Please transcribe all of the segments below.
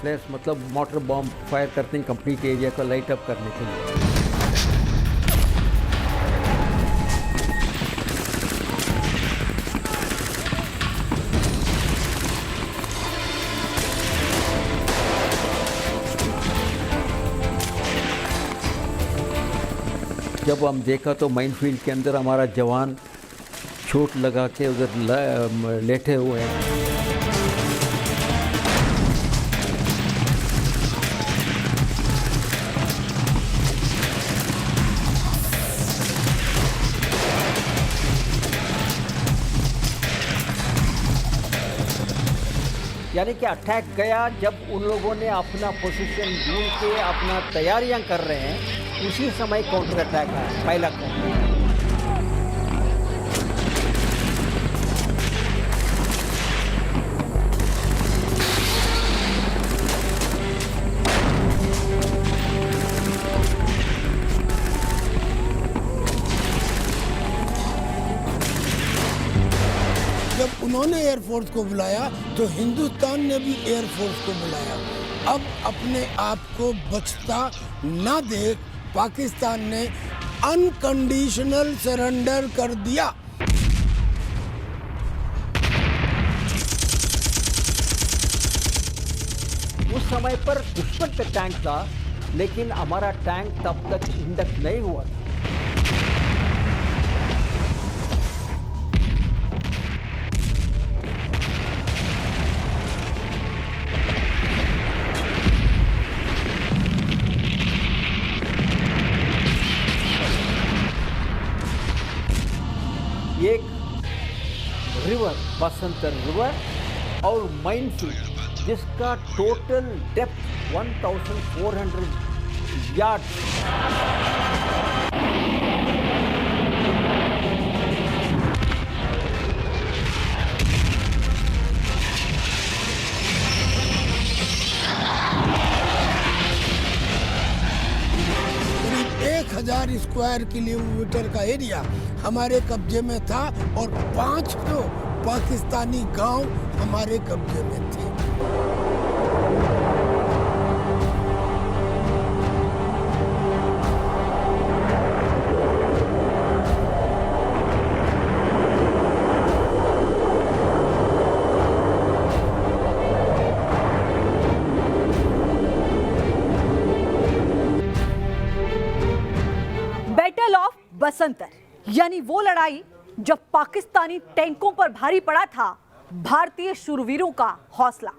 फ्लेयर्स मतलब motor bomb fire करते हैं कंप्लीट एरिया को लाइट अप करने के लिए। जब हम देखा तो माइन फील्ड के अंदर हमारा जवान चोट लगा के उधर लेटे हुए हैं। यानी कि अटैक गया जब उन लोगों ने अपना पोजीशन ढूंढ के अपना तैयारियां कर रहे हैं, उसी समय काउंटर अटैक आया, पहला काउंटर। जब उन्होंने एयरफोर्स को बुलाया तो हिंदुस्तान ने भी एयरफोर्स को बुलाया। अब अपने आप को बचता ना देख पाकिस्तान ने अनकंडीशनल सरेंडर कर दिया। उस समय पर दुश्मन का टैंक था, लेकिन हमारा टैंक तब तक इंडक्ट नहीं हुआ था। एक रिवर बसंतर रिवर और माइन फील्ड जिसका टोटल डेप्थ 1400 यार्ड। करीब 1000 स्क्वायर किलोमीटर का एरिया हमारे कब्जे में था और 5 पाकिस्तानी गांव हमारे कब्जे में थे। बैटल ऑफ बसंतर यानी वो लड़ाई जब पाकिस्तानी टैंकों पर भारी पड़ा था भारतीय शूरवीरों का हौसला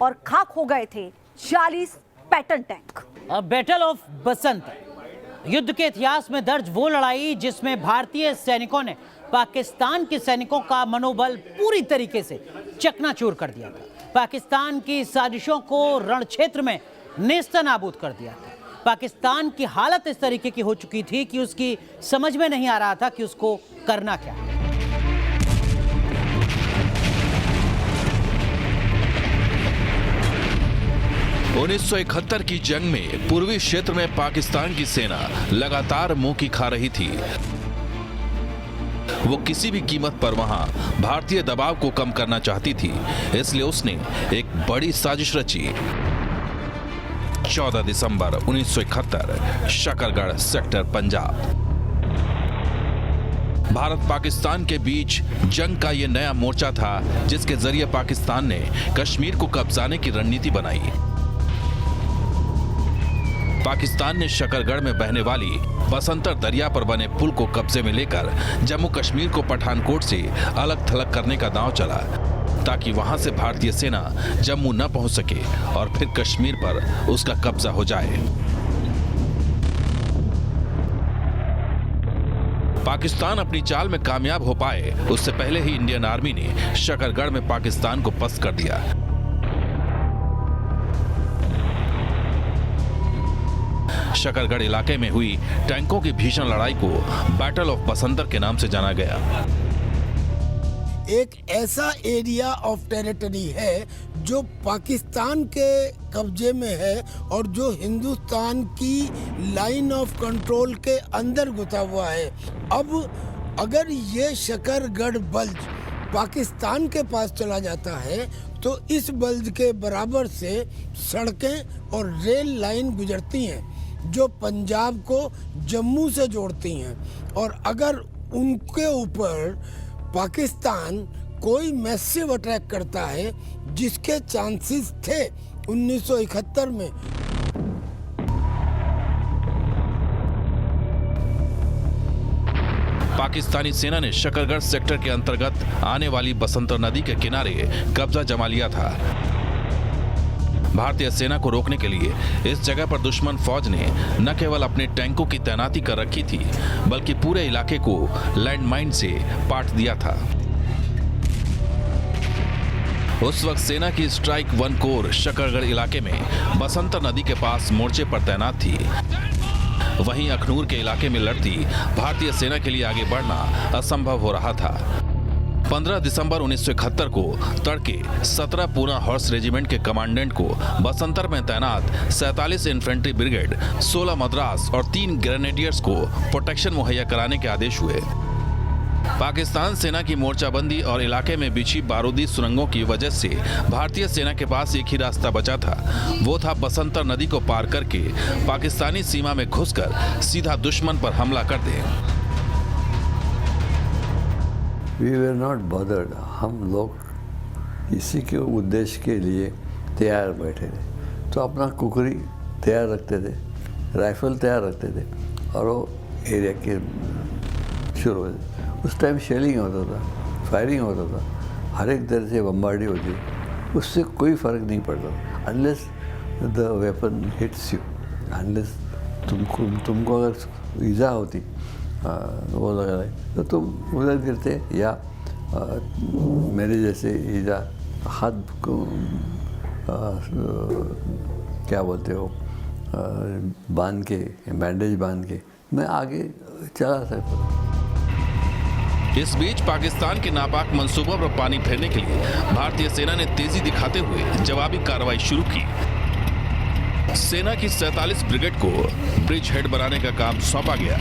और खाक हो गए थे 40 Patton tank. Battle of Basantar युद्ध के इतिहास में दर्ज वो लड़ाई जिसमें भारतीय सैनिकों ने पाकिस्तान के सैनिकों का मनोबल पूरी तरीके से चकनाचूर कर दिया था। पाकिस्तान की साजिशों को रणक्षेत्र में नेस्तनाबूद कर दिया था। पाकिस्तान की हालत इस तरीके की हो चुकी थी कि उसकी समझ में नहीं आ रहा था कि उसको करना क्या। उन्नीस 1971 की जंग में पूर्वी क्षेत्र में पाकिस्तान की सेना लगातार मुंह की खा रही थी। वो किसी भी कीमत पर वहां भारतीय दबाव को कम करना चाहती थी, इसलिए उसने एक बड़ी साजिश रची। 14 दिसंबर 1971 शकरगढ़ सेक्टर पंजाब। भारत पाकिस्तान के बीच जंग का यह नया मोर्चा था जिसके जरिए पाकिस्तान ने कश्मीर को कब्जाने की रणनीति बनाई। पाकिस्तान ने शकरगढ़ में बहने वाली बसंतर दरिया पर बने पुल को कब्जे में लेकर जम्मू कश्मीर को पठानकोट से अलग थलग करने का दांव चला ताकि वहां से भारतीय सेना जम्मू न पहुंच सके और फिर कश्मीर पर उसका कब्जा हो जाए। पाकिस्तान अपनी चाल में कामयाब हो पाए उससे पहले ही इंडियन आर्मी ने शकरगढ़ में पाकिस्तान को पस्त कर दिया। शकरगढ़ इलाके में हुई टैंकों की भीषण लड़ाई को बैटल ऑफ बसंतर के नाम से जाना गया। एक ऐसा एरिया ऑफ टेरिटरी है जो पाकिस्तान के कब्जे में है और जो हिंदुस्तान की लाइन ऑफ कंट्रोल के अंदर घुसा हुआ है। अब अगर ये शकरगढ़ बल्ज पाकिस्तान के पास चला जाता है तो इस बल्द के बराबर से सड़कें और रेल लाइन गुजरती हैं जो पंजाब को जम्मू से जोड़ती हैं, और अगर उनके ऊपर पाकिस्तान कोई मैसिव अटैक करता है, जिसके चांसेस थे 1971 में, पाकिस्तानी सेना ने शकरगढ़ सेक्टर के अंतर्गत आने वाली बसंतर नदी के किनारे कब्जा जमा लिया था। भारतीय सेना को रोकने के लिए इस जगह पर दुश्मन फौज ने न केवल अपने टैंकों की तैनाती कर रखी थी, बल्कि पूरे इलाके को लैंडमाइन से पाट दिया था। उस वक्त सेना की स्ट्राइक 1 कोर शकरगढ़ इलाके में बसंतर नदी के पास मोर्चे पर तैनात थी। वहीं अखनूर के इलाके में लड़ती भारतीय सेना के लिए आगे बढ़ना असंभव हो रहा था। 15 दिसंबर 1971 को तड़के 17 पूना हॉर्स रेजिमेंट के कमांडेंट को बसंतर में तैनात 47 इन्फेंट्री ब्रिगेड, 16 मद्रास और 3 ग्रेनेडियर्स को प्रोटेक्शन मुहैया कराने के आदेश हुए। पाकिस्तान सेना की मोर्चाबंदी और इलाके में बिछी बारूदी सुरंगों की वजह से भारतीय सेना के पास एक ही रास्ता बचा था, वो था बसंतर नदी को पार करके पाकिस्तानी सीमा में घुसकर सीधा दुश्मन पर हमला कर दें। We were not bothered। हम लोग इसी के उद्देश्य के लिए तैयार बैठे थे, तो अपना कुकरी तैयार रखते थे, राइफल तैयार रखते थे, और वो एरिया के शुरू हो। उस टाइम शेलिंग होता था, फायरिंग होता था, हर एक तरह से बम्बार्डी होती, उससे कोई फ़र्क नहीं पड़ता unless the weapon hits you, unless तुमको अगर ईजा होती वो लगा तो तुम उधर गिरते, या मेरे जैसे ईजा हाथ को क्या बोलते हो बांध के, बैंडेज बांध के मैं आगे चला सकता। इस बीच पाकिस्तान के नापाक मंसूबों पर पानी फेरने के लिए भारतीय सेना ने तेजी दिखाते हुए जवाबी कार्रवाई शुरू की। सेना की 47 ब्रिगेड को ब्रिज हेड बनाने का काम सौंपा गया।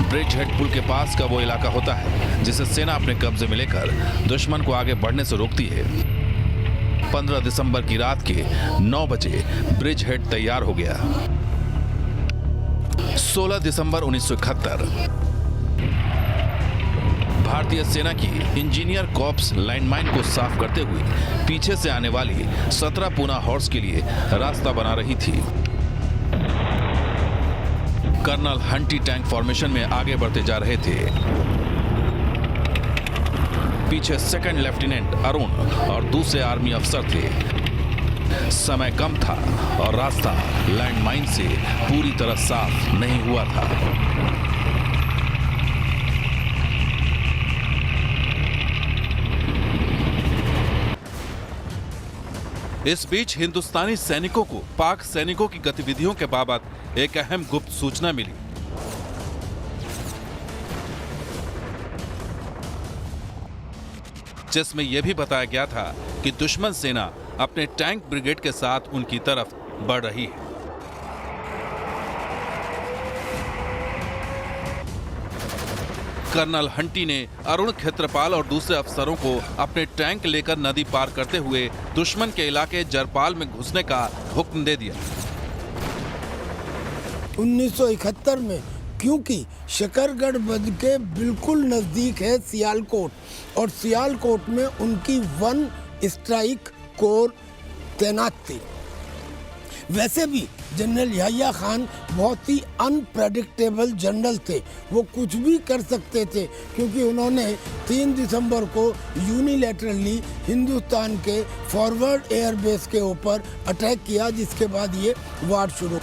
ब्रिज हेड पुल के पास का वो इलाका होता है जिसे सेना अपने कब्जे में लेकर दुश्मन को आगे बढ़ने से रोकती है। 15 दिसंबर की रात के 9 बजे ब्रिज हेड तैयार हो गया। 16 दिसंबर 1971 भारतीय सेना की इंजीनियर कॉर्प्स लैंडमाइन को साफ करते हुए पीछे से आने वाली 17 पूना हॉर्स के लिए रास्ता बना रही थी। कर्नल हंटी टैंक फॉर्मेशन में आगे बढ़ते जा रहे थे। पीछे सेकंड लेफ्टिनेंट अरुण और दूसरे आर्मी अफसर थे। समय कम था और रास्ता लैंडमाइन से पूरी तरह साफ नहीं हुआ था। इस बीच हिंदुस्तानी सैनिकों को पाक सैनिकों की गतिविधियों के बाबत एक अहम गुप्त सूचना मिली। जिसमें यह भी बताया गया था कि दुश्मन सेना अपने टैंक ब्रिगेड के साथ उनकी तरफ बढ़ रही है। कर्नल हंटी ने अरुण क्षेत्रपाल और दूसरे अफसरों को अपने टैंक लेकर नदी पार करते हुए दुश्मन के इलाके जरपाल में घुसने का हुक्म दे दिया। 1971 में क्योंकि शकरगढ़ बंद के बिल्कुल नज़दीक है सियालकोट, और सियालकोट में उनकी 1 स्ट्राइक कोर तैनात थी। वैसे भी जनरल याह्या खान बहुत ही अनप्रेडिक्टेबल जनरल थे, वो कुछ भी कर सकते थे, क्योंकि उन्होंने 3 दिसंबर को यूनिलैटरली हिंदुस्तान के फॉरवर्ड एयरबेस के ऊपर अटैक किया, जिसके बाद ये वार शुरू।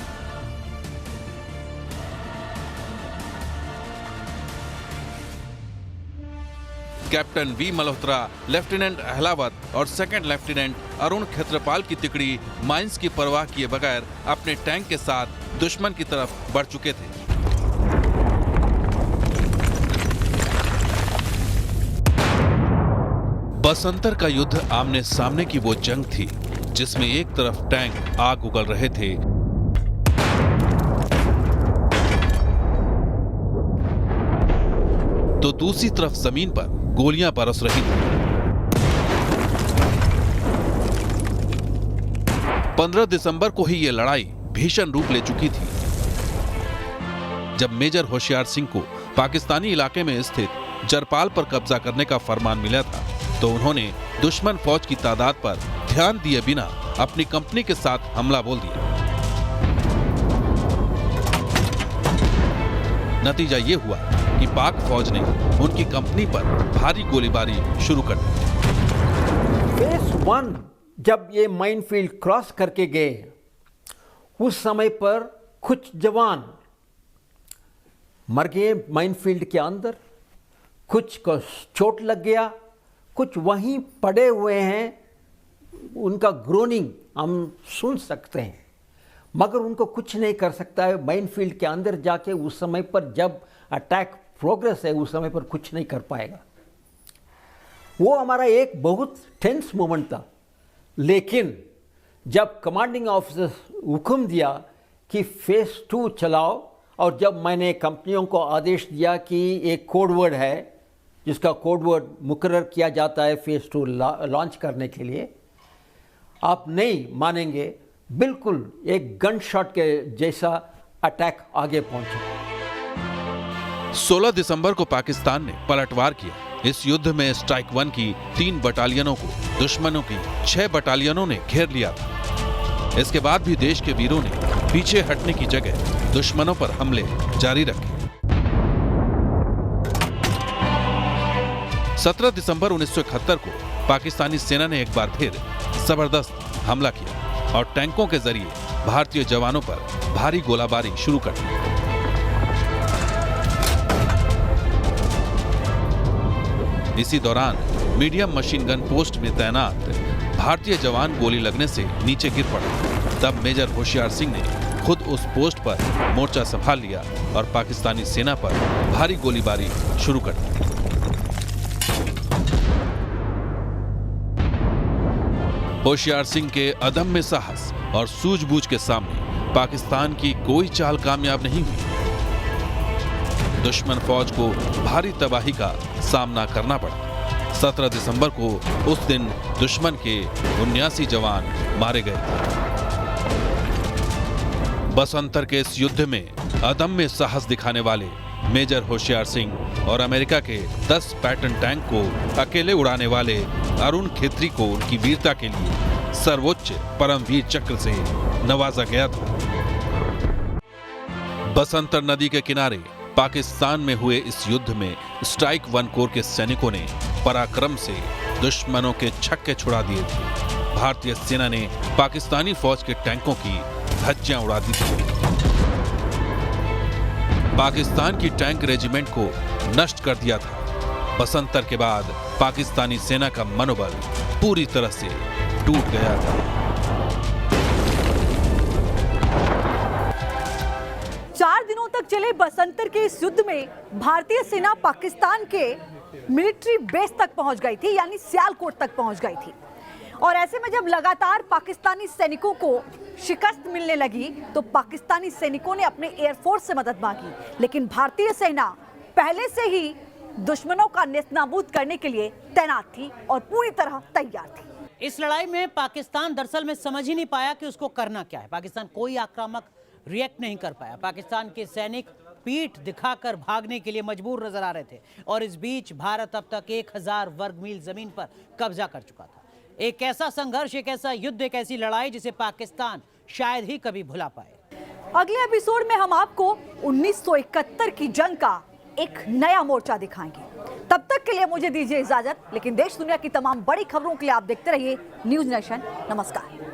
Captain V Malhotra, lieutenant Ahlawat और सेकंड लेफ्टिनेंट अरुण क्षेत्रपाल की तिकड़ी माइंस की परवाह किए बगैर अपने टैंक के साथ दुश्मन की तरफ बढ़ चुके थे। बसंतर का युद्ध आमने सामने की वो जंग थी जिसमें एक तरफ टैंक आग उगल रहे थे, तो दूसरी तरफ जमीन पर गोलियां बरस रही थी। 15 दिसंबर को ही यह लड़ाई भीषण रूप ले चुकी थी, जब मेजर होशियार सिंह को पाकिस्तानी इलाके में स्थित जरपाल पर कब्जा करने का फरमान मिला था, तो उन्होंने दुश्मन फौज की तादाद पर ध्यान दिए बिना अपनी कंपनी के साथ हमला बोल दिया। नतीजा ये हुआ कि पाक फौज ने उनकी कंपनी पर भारी गोलीबारी शुरू कर दी। फेस 1 जब ये माइनफील्ड क्रॉस करके गए, उस समय पर कुछ जवान मर गए माइनफील्ड के अंदर, कुछ को चोट लग गया, कुछ वहीं पड़े हुए हैं। उनका ग्रोनिंग हम सुन सकते हैं, मगर उनको कुछ नहीं कर सकता है। माइनफील्ड के अंदर जाके उस समय पर जब अटैक प्रोग्रेस है, उस समय पर कुछ नहीं कर पाएगा। वो हमारा एक बहुत टेंस मोमेंट था। लेकिन जब कमांडिंग ऑफिसर हुक्म दिया कि फेस 2 चलाओ, और जब मैंने कंपनियों को आदेश दिया कि एक कोड वर्ड है जिसका कोड वर्ड मुकर्रर किया जाता है फेस 2 लॉन्च करने के लिए, आप नहीं मानेंगे, बिल्कुल एक गन शॉट के जैसा अटैक आगे पहुंचा। 16 दिसंबर को पाकिस्तान ने पलटवार किया। इस युद्ध में स्ट्राइक 1 की 3 बटालियनों को दुश्मनों की 6 बटालियनों ने घेर लिया था। इसके बाद भी देश के वीरों ने पीछे हटने की जगह दुश्मनों पर हमले जारी रखे। 17 दिसंबर 1971 को पाकिस्तानी सेना ने एक बार फिर जबरदस्त हमला किया और टैंकों के जरिए भारतीय जवानों पर भारी गोलाबारी शुरू कर दी। इसी दौरान मीडियम मशीन गन पोस्ट में तैनात भारतीय जवान गोली लगने से नीचे गिर पड़ा। तब मेजर होशियार सिंह ने खुद उस पोस्ट पर मोर्चा संभाल लिया और पाकिस्तानी सेना पर भारी गोलीबारी शुरू कर दी। होशियार सिंह के अदम्य साहस और सूझबूझ के सामने पाकिस्तान की कोई चाल कामयाब नहीं हुई। दुश्मन फौज को भारी तबाही का सामना करना पड़ा। 17 दिसंबर को उस दिन दुश्मन के 79 जवान मारे गए थे। बसंतर के इस युद्ध में अदम्य साहस दिखाने वाले मेजर होशियार सिंह और अमेरिका के 10 पैटर्न टैंक को अकेले उड़ाने वाले अरुण खेत्री को उनकी वीरता के लिए सर्वोच्च परमवीर चक्र से नवाजा गया था। बसंतर नदी के किनारे पाकिस्तान में हुए इस युद्ध में स्ट्राइक 1 कोर के सैनिकों ने पराक्रम से दुश्मनों के छक्के छुड़ा दिए थे। भारतीय सेना ने पाकिस्तानी फौज के टैंकों की धज्जियां उड़ा दी थी। पाकिस्तान की टैंक रेजिमेंट को नष्ट कर दिया था। बसंतर के बाद पाकिस्तानी सेना का मनोबल पूरी तरह से टूट गया था। 4 दिनों तक चले बसंतर के इस युद्ध में भारतीय सेना पाकिस्तान के मिलिट्री बेस तक पहुंच गई थी, यानी सियालकोट तक पहुंच गई थी। और ऐसे में जब लगातार पाकिस्तानी सैनिकों को शिकस्त मिलने लगी, तो पाकिस्तानी सैनिकों ने अपने एयरफोर्स से मदद मांगी। लेकिन भारतीय सेना पहले से ही दुश्मनों का नेस्तनाबूद करने के लिए तैनात थी और पूरी तरह तैयार थी। इस लड़ाई में पाकिस्तान दरअसल में समझ ही नहीं पाया कि उसको करना क्या है। पाकिस्तान कोई आक्रामक रिएक्ट नहीं कर पाया। पाकिस्तान के सैनिक पीठ दिखाकर भागने के लिए मजबूर नजर आ रहे थे। और इस बीच भारत अब तक 1000 वर्ग मील जमीन पर कब्जा कर चुका था। एक ऐसा संघर्ष, एक ऐसा युद्ध, एक ऐसी लड़ाई जिसे पाकिस्तान शायद ही कभी भुला पाए। अगले एपिसोड में हम आपको 1971 की जंग का एक नया मोर्चा दिखाएंगे। तब तक के लिए मुझे दीजिए इजाजत, लेकिन देश दुनिया की तमाम बड़ी खबरों के लिए आप देखते रहिए न्यूज़ नेशन। नमस्कार।